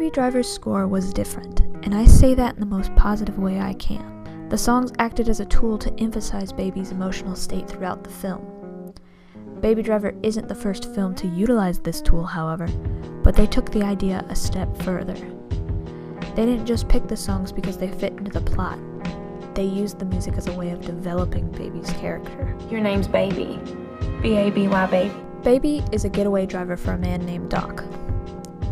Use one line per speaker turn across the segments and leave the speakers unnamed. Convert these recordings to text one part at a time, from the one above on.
Baby Driver's score was different, and I say that in the most positive way I can. The songs acted as a tool to emphasize Baby's emotional state throughout the film. Baby Driver isn't the first film to utilize this tool, however, but they took the idea a step further. They didn't just pick the songs because they fit into the plot. They used the music as a way of developing Baby's character.
Your name's Baby. B-A-B-Y, Baby.
Baby is a getaway driver for a man named Doc.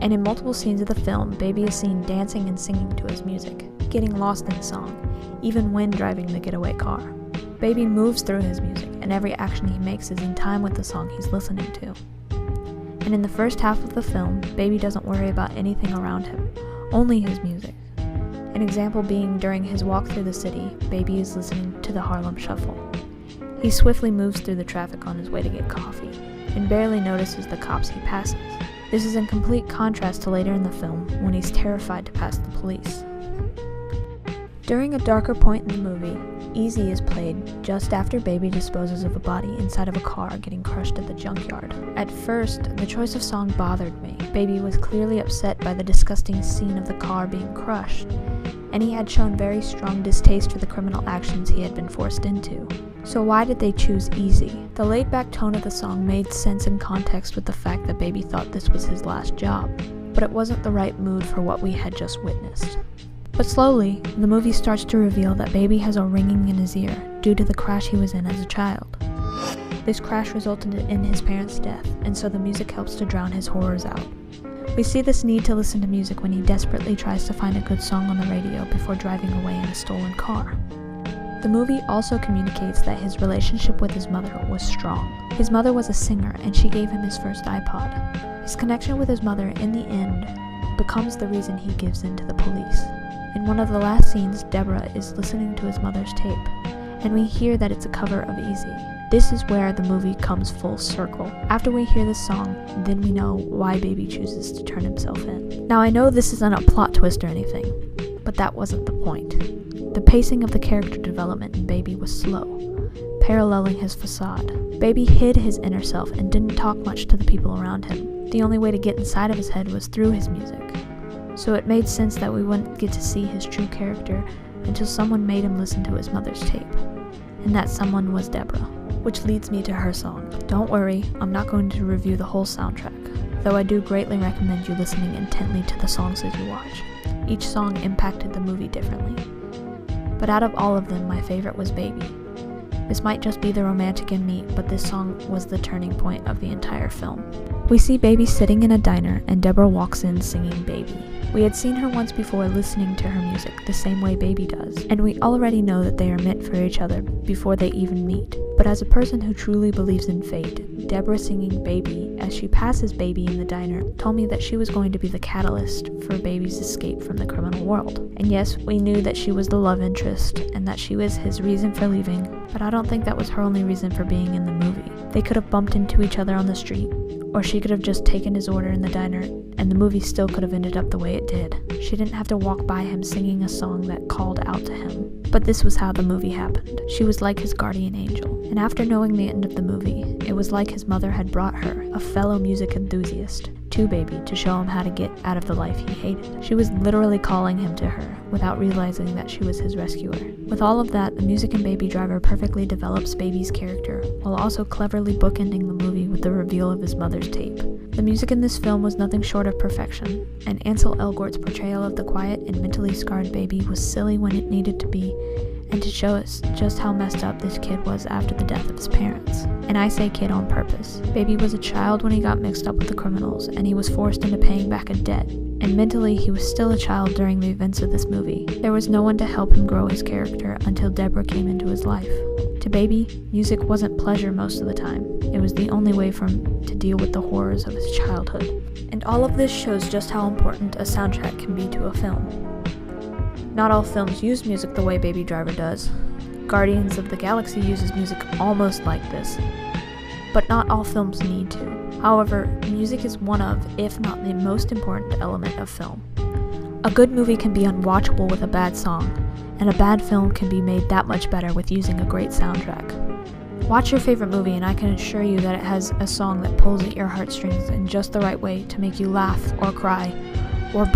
And in multiple scenes of the film, Baby is seen dancing and singing to his music, getting lost in the song, even when driving the getaway car. Baby moves through his music, and every action he makes is in time with the song he's listening to. And in the first half of the film, Baby doesn't worry about anything around him, only his music. An example being during his walk through the city, Baby is listening to the Harlem Shuffle. He swiftly moves through the traffic on his way to get coffee, and barely notices the cops he passes. This is in complete contrast to later in the film, when he's terrified to pass the police. During a darker point in the movie, Easy is played just after Baby disposes of a body inside of a car getting crushed at the junkyard. At first, the choice of song bothered me. Baby was clearly upset by the disgusting scene of the car being crushed, and he had shown very strong distaste for the criminal actions he had been forced into. So why did they choose Easy? The laid-back tone of the song made sense in context with the fact that Baby thought this was his last job, but it wasn't the right mood for what we had just witnessed. But slowly, the movie starts to reveal that Baby has a ringing in his ear due to the crash he was in as a child. This crash resulted in his parents' death, and so the music helps to drown his horrors out. We see this need to listen to music when he desperately tries to find a good song on the radio before driving away in a stolen car. The movie also communicates that his relationship with his mother was strong. His mother was a singer, and she gave him his first iPod. His connection with his mother, in the end, becomes the reason he gives in to the police. In one of the last scenes, Deborah is listening to his mother's tape, and we hear that it's a cover of Easy. This is where the movie comes full circle. After we hear this song, then we know why Baby chooses to turn himself in. Now I know this isn't a plot twist or anything, but that wasn't the point. The pacing of the character development in Baby was slow, paralleling his facade. Baby hid his inner self and didn't talk much to the people around him. The only way to get inside of his head was through his music. So it made sense that we wouldn't get to see his true character until someone made him listen to his mother's tape. And that someone was Deborah. Which leads me to her song. Don't worry, I'm not going to review the whole soundtrack, though I do greatly recommend you listening intently to the songs as you watch. Each song impacted the movie differently. But out of all of them, my favorite was Baby. This might just be the romantic in me, but this song was the turning point of the entire film. We see Baby sitting in a diner, and Deborah walks in singing Baby. We had seen her once before listening to her music, the same way Baby does, and we already know that they are meant for each other before they even meet. But as a person who truly believes in fate, Deborah singing Baby as she passes Baby in the diner told me that she was going to be the catalyst for Baby's escape from the criminal world. And yes, we knew that she was the love interest and that she was his reason for leaving, but I don't think that was her only reason for being in the movie. They could have bumped into each other on the street, or she could have just taken his order in the diner, and the movie still could have ended up the way it did. She didn't have to walk by him singing a song that called out to him. But this was how the movie happened. She was like his guardian angel. And after knowing the end of the movie, it was like his mother had brought her, a fellow music enthusiast, to Baby to show him how to get out of the life he hated. She was literally calling him to her, without realizing that she was his rescuer. With all of that, the music in Baby Driver perfectly develops Baby's character, while also cleverly bookending the movie with the reveal of his mother's tape. The music in this film was nothing short of perfection, and Ansel Elgort's portrayal of the quiet and mentally scarred Baby was silly when it needed to be, and to show us just how messed up this kid was after the death of his parents. And I say kid on purpose. Baby was a child when he got mixed up with the criminals, and he was forced into paying back a debt. And mentally, he was still a child during the events of this movie. There was no one to help him grow his character until Deborah came into his life. To Baby, music wasn't pleasure most of the time. It was the only way for him to deal with the horrors of his childhood. And all of this shows just how important a soundtrack can be to a film. Not all films use music the way Baby Driver does. Guardians of the Galaxy uses music almost like this, but not all films need to. However, music is one of, if not the most important element of film. A good movie can be unwatchable with a bad song, and a bad film can be made that much better with using a great soundtrack. Watch your favorite movie and I can assure you that it has a song that pulls at your heartstrings in just the right way to make you laugh or cry or